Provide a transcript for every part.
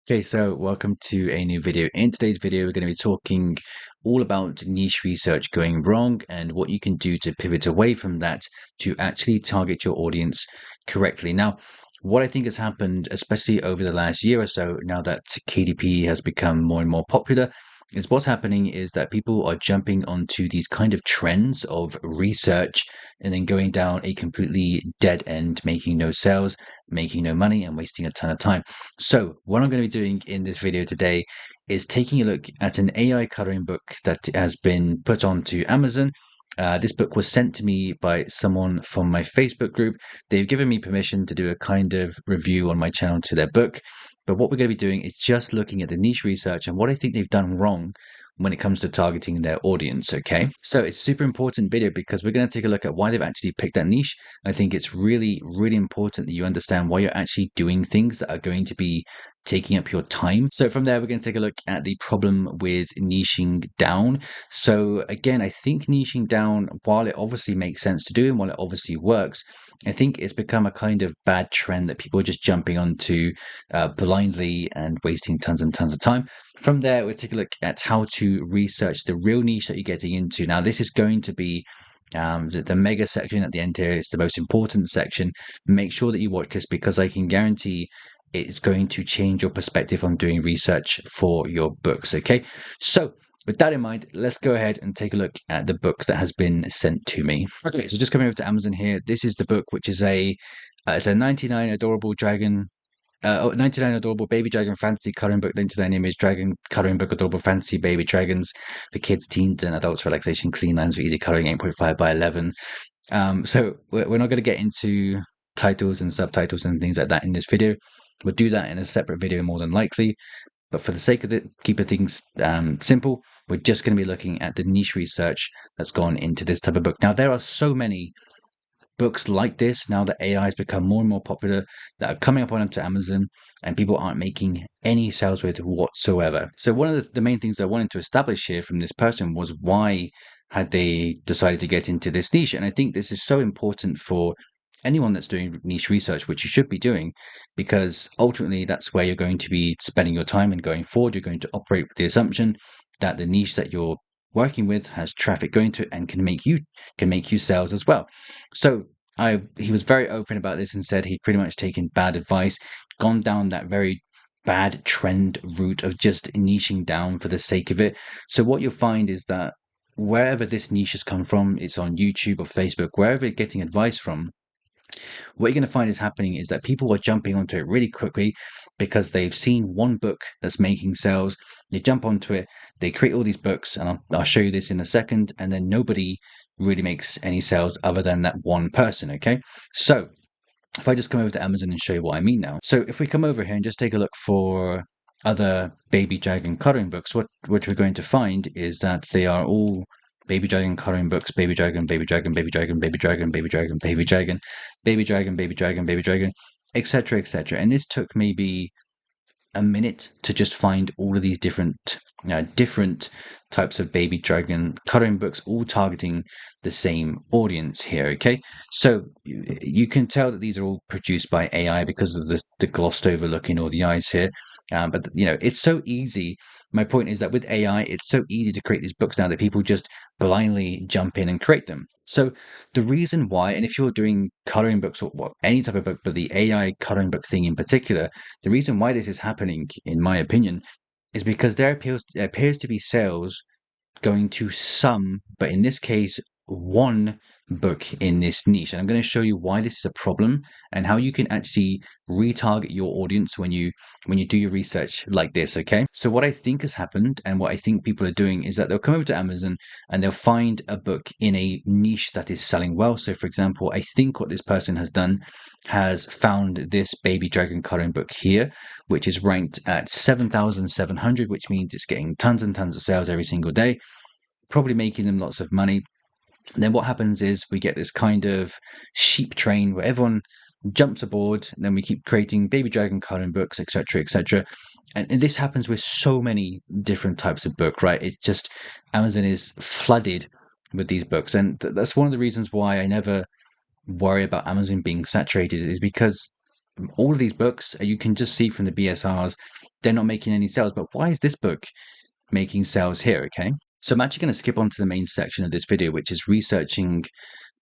Okay, so welcome to a new video. In today's video, we're going to be talking all about niche research going wrong and what you can do to pivot away from that to actually target your audience correctly. Now, what I think has happened, especially over the last year or so, now that KDP has become more and more popular, is what's happening is that people are jumping onto these kind of trends of research and then going down a completely dead end, making no sales, making no money, and wasting a ton of time. So, what I'm going to be doing in this video today is taking a look at an AI coloring book that has been put onto Amazon. This book was sent to me by someone from my Facebook group. They've given me permission to do a kind of review on my channel to their book. But what we're going to be doing is just looking at the niche research and what I think they've done wrong when it comes to targeting their audience. Okay, so it's a super important video because we're going to take a look at why they've actually picked that niche. I think it's really, really important that you understand why you're actually doing things that are going to be taking up your time. So from there, we're going to take a look at the problem with niching down. So again, I think niching down, while it obviously makes sense to do and while it obviously works, I think it's become a kind of bad trend that people are just jumping onto blindly and wasting tons and tons of time. From there, we'll take a look at how to research the real niche that you're getting into. Now, this is going to be the mega section at the end here is the most important section. Make sure that you watch this because I can guarantee it's going to change your perspective on doing research for your books. Okay, so with that in mind, let's go ahead and take a look at the book that has been sent to me. Okay, so just coming over to Amazon here, this is the book, which is it's a 99 adorable dragon. 99 adorable baby dragon fantasy coloring book, 99 image dragon coloring book, adorable fantasy baby dragons for kids, teens, and adults. Relaxation, clean lines for easy coloring, 8.5 by 11. So we're not going to get into titles and subtitles and things like that in this video. We'll do that in a separate video more than likely. But for the sake of it, keeping things simple, we're just going to be looking at the niche research that's gone into this type of book. Now, there are so many books like this now that AI has become more and more popular that are coming up onto Amazon and people aren't making any sales with whatsoever. So one of the main things I wanted to establish here from this person was why had they decided to get into this niche. And I think this is so important for anyone that's doing niche research, which you should be doing, because ultimately that's where you're going to be spending your time, and going forward, you're going to operate with the assumption that the niche that you're working with has traffic going to it and can make you sales as well. So he was very open about this and said he'd pretty much taken bad advice, gone down that very bad trend route of just niching down for the sake of it. So what you'll find is that wherever this niche has come from, it's on YouTube or Facebook, wherever you're getting advice from, what you're going to find is happening is that people are jumping onto it really quickly because they've seen one book that's making sales. They jump onto it, they create all these books, and I'll show you this in a second, and then nobody really makes any sales other than that one person. Okay, so if I just come over to Amazon and show you what I mean now. So if we come over here and just take a look for other baby dragon coloring books, what we're going to find is that they are all baby dragon coloring books, baby dragon, baby dragon, baby dragon, baby dragon, baby dragon, baby dragon, baby dragon, baby dragon, baby dragon, etc., etc. And this took maybe a minute to just find all of these different types of baby dragon coloring books, all targeting the same audience here. Okay, so you can tell that these are all produced by AI because of the glossed over look in all the eyes here. But it's so easy. My point is that with AI, it's so easy to create these books now that people just blindly jump in and create them. So the reason why, and if you're doing coloring books or any type of book, but the AI coloring book thing in particular, the reason why this is happening, in my opinion, is because there appears to be sales going to some, but in this case, one book in this niche. And I'm going to show you why this is a problem and how you can actually retarget your audience when you do your research like this. Okay, so what I think has happened and what I think people are doing is that they'll come over to Amazon and they'll find a book in a niche that is selling well. So for example, I think what this person has done has found this baby dragon coloring book here, which is ranked at 7,700, which means it's getting tons and tons of sales every single day, probably making them lots of money. And then what happens is we get this kind of sheep train where everyone jumps aboard, and then we keep creating baby dragon coloring books, etc., etc. And this happens with so many different types of book, right? It's just Amazon is flooded with these books, and that's one of the reasons why I never worry about Amazon being saturated, is because all of these books, you can just see from the BSRs, they're not making any sales. But why is this book making sales here? Okay, so I'm actually going to skip on to the main section of this video, which is researching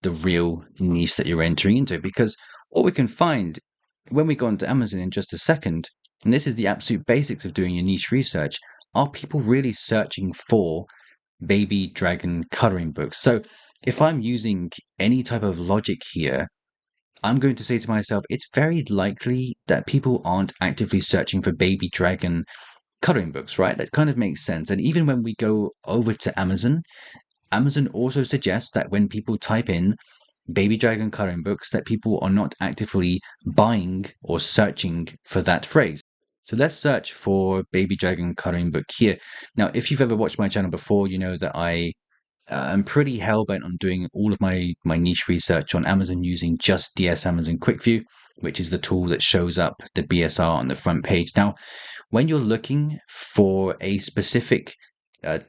the real niche that you're entering into, because what we can find when we go onto Amazon in just a second, and this is the absolute basics of doing your niche research, are people really searching for baby dragon coloring books? So if I'm using any type of logic here, I'm going to say to myself, it's very likely that people aren't actively searching for baby dragon coloring books, right? That kind of makes sense. And even when we go over to Amazon, Amazon also suggests that when people type in baby dragon coloring books, that people are not actively buying or searching for that phrase. So let's search for baby dragon coloring book here. Now, if you've ever watched my channel before, you know that I'm pretty hell-bent on doing all of my niche research on Amazon using just DS Amazon Quick View, which is the tool that shows up the BSR on the front page. Now, when you're looking for a specific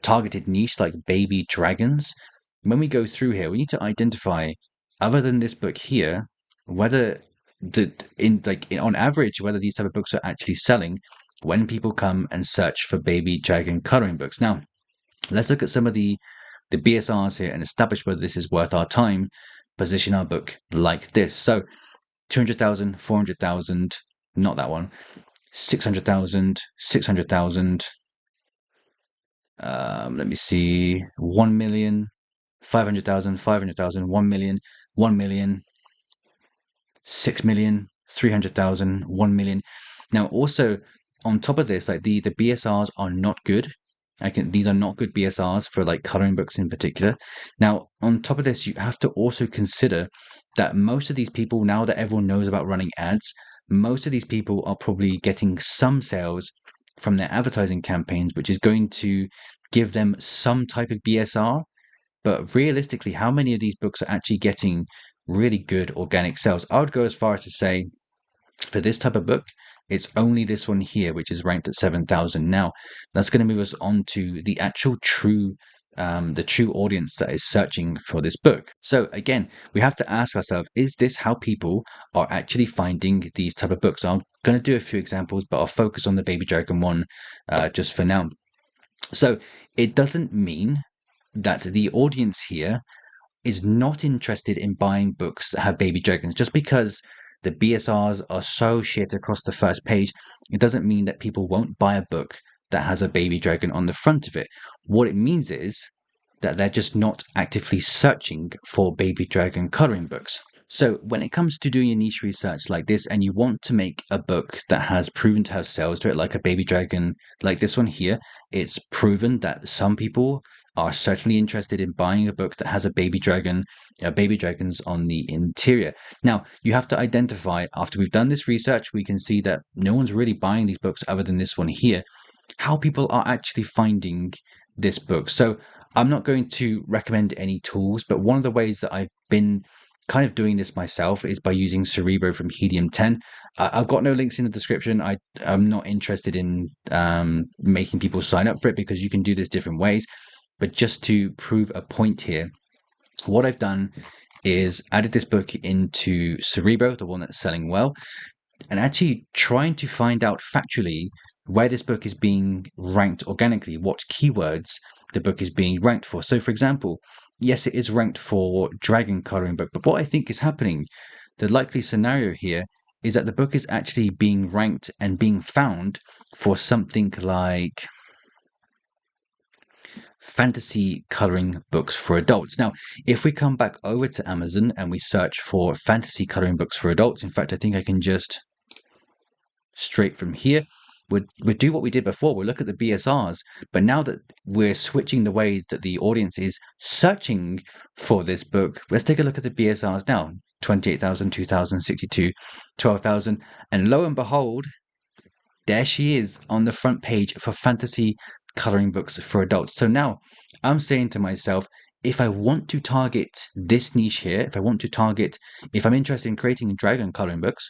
targeted niche like baby dragons, when we go through here, we need to identify, other than this book here, whether on average, whether these type of books are actually selling when people come and search for baby dragon coloring books. Now, let's look at some of the BSRs here and establish whether this is worth our time. Position our book like this. So 200,000, 400,000, not that one, 600,000, 600,000. Let me see, 1 million, 500,000, 500,000, 1 million, 1 million, 6 million, 300,000, 1 million. Now, also on top of this, like the BSRs are not good. These are not good BSRs for like coloring books in particular. Now, on top of this, you have to also consider that most of these people, now that everyone knows about running ads, most of these people are probably getting some sales from their advertising campaigns, which is going to give them some type of BSR. But realistically, how many of these books are actually getting really good organic sales? I would go as far as to say, for this type of book, it's only this one here, which is ranked at 7,000. Now, that's going to move us on to the actual the true audience that is searching for this book. So again, we have to ask ourselves, is this how people are actually finding these type of books? I'm going to do a few examples, but I'll focus on the Baby Dragon one just for now. So it doesn't mean that the audience here is not interested in buying books that have baby dragons. Just because the BSRs are so shit across the first page, it doesn't mean that people won't buy a book that has a baby dragon on the front of it. What it means is that they're just not actively searching for baby dragon coloring books. So when it comes to doing a niche research like this, and you want to make a book that has proven to have sales to it, like a baby dragon, like this one here, it's proven that some people are certainly interested in buying a book that has a baby dragon, baby dragons on the interior. Now, you have to identify, after we've done this research, we can see that no one's really buying these books other than this one here, how people are actually finding this book. So I'm not going to recommend any tools, but one of the ways that I've been kind of doing this myself is by using Cerebro from Helium 10. I've got no links in the description. I'm not interested in making people sign up for it, because you can do this different ways. But just to prove a point here, what I've done is added this book into Cerebro, the one that's selling well, and actually trying to find out factually where this book is being ranked organically, what keywords the book is being ranked for. So, for example, yes, it is ranked for dragon coloring book, but what I think is happening, the likely scenario here, is that the book is actually being ranked and being found for something like fantasy coloring books for adults. Now, if we come back over to Amazon and we search for fantasy coloring books for adults, in fact, I think I can just straight from here, we'd do what we did before. We'll look at the BSRs, but now that we're switching the way that the audience is searching for this book, let's take a look at the BSRs now. 28,000, 2,000, 62, 12,000, and lo and behold, there she is on the front page for fantasy coloring books for adults. So now I'm saying to myself, if I want to target this niche here, if I'm interested in creating dragon coloring books,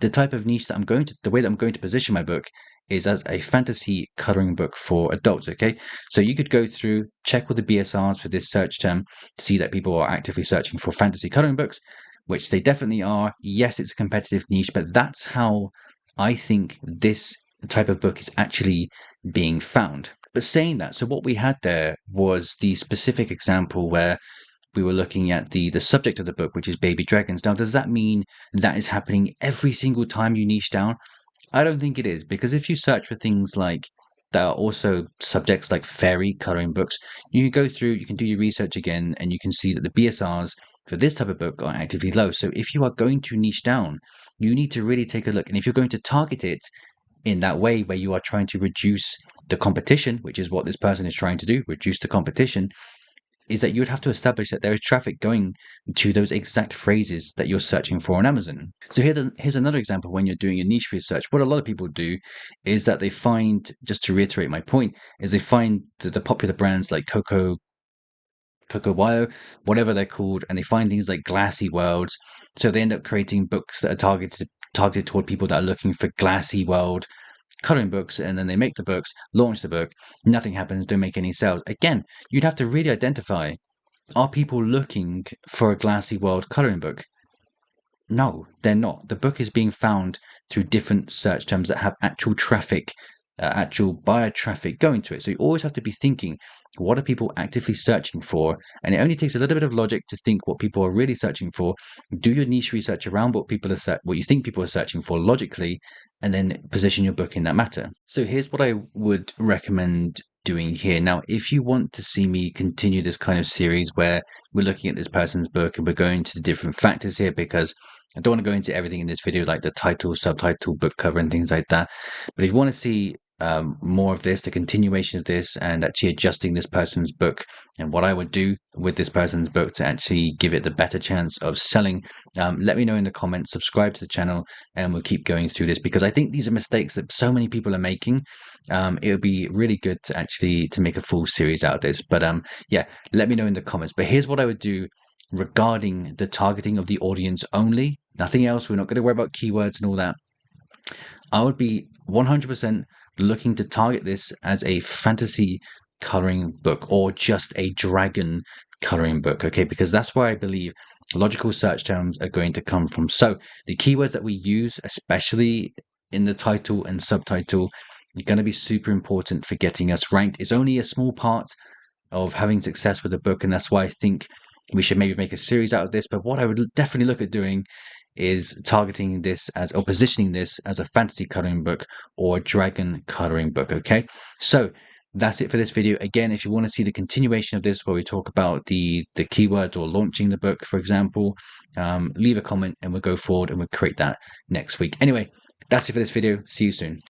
the type of niche that the way that I'm going to position my book is as a fantasy coloring book for adults. Okay, so you could go through, check all the BSRs for this search term to see that people are actively searching for fantasy coloring books, which they definitely are. Yes, it's a competitive niche, but that's how I think this type of book is actually being found. But saying that, so what we had there was the specific example where we were looking at the subject of the book, which is baby dragons. Now, does that mean that is happening every single time you niche down? I don't think it is, because if you search for things like that are also subjects like fairy coloring books, you can go through, you can do your research again, and you can see that the BSRs for this type of book are actively low. So if you are going to niche down, you need to really take a look. And if you're going to target it in that way, where you are trying to reduce the competition, which is what this person is trying to do, reduce the competition, is that you would have to establish that there is traffic going to those exact phrases that you're searching for on Amazon. So here's another example when you're doing a niche research. What a lot of people do is that they find, just to reiterate my point, is they find the popular brands like Coco Wyo, whatever they're called, and they find things like glassy worlds. So they end up creating books that are targeted toward people that are looking for glassy world coloring books, and then they make the books, launch the book, nothing happens, don't make any sales. Again, you'd have to really identify, are people looking for a glassy world coloring book? No, they're not. The book is being found through different search terms that have actual traffic, actual buyer traffic going to it. So you always have to be thinking, what are people actively searching for? And it only takes a little bit of logic to think what people are really searching for. Do your niche research around what what you think people are searching for logically, and then position your book in that matter. So here's what I would recommend doing here. Now, if you want to see me continue this kind of series where we're looking at this person's book and we're going to the different factors here, because I don't want to go into everything in this video, like the title, subtitle, book cover, and things like that. But if you want to see more of this, the continuation of this, and actually adjusting this person's book and what I would do with this person's book to actually give it the better chance of selling, let me know in the comments, subscribe to the channel, and we'll keep going through this, because I think these are mistakes that so many people are making. It would be really good to actually to make a full series out of this. But yeah, let me know in the comments. But here's what I would do regarding the targeting of the audience only, nothing else. We're not going to worry about keywords and all that. I would be 100% looking to target this as a fantasy coloring book, or just a dragon coloring book, okay? Because that's where I believe logical search terms are going to come from. So the keywords that we use, especially in the title and subtitle, are going to be super important for getting us ranked. It's only a small part of having success with a book, and that's why I think we should maybe make a series out of this. But what I would definitely look at doing is targeting this as, or positioning this as, a fantasy coloring book or a dragon coloring book. Okay, so that's it for this video. Again, if you want to see the continuation of this, where we talk about the keywords or launching the book, for example, leave a comment and we'll go forward and we'll create that next week. Anyway, that's it for this video. See you soon.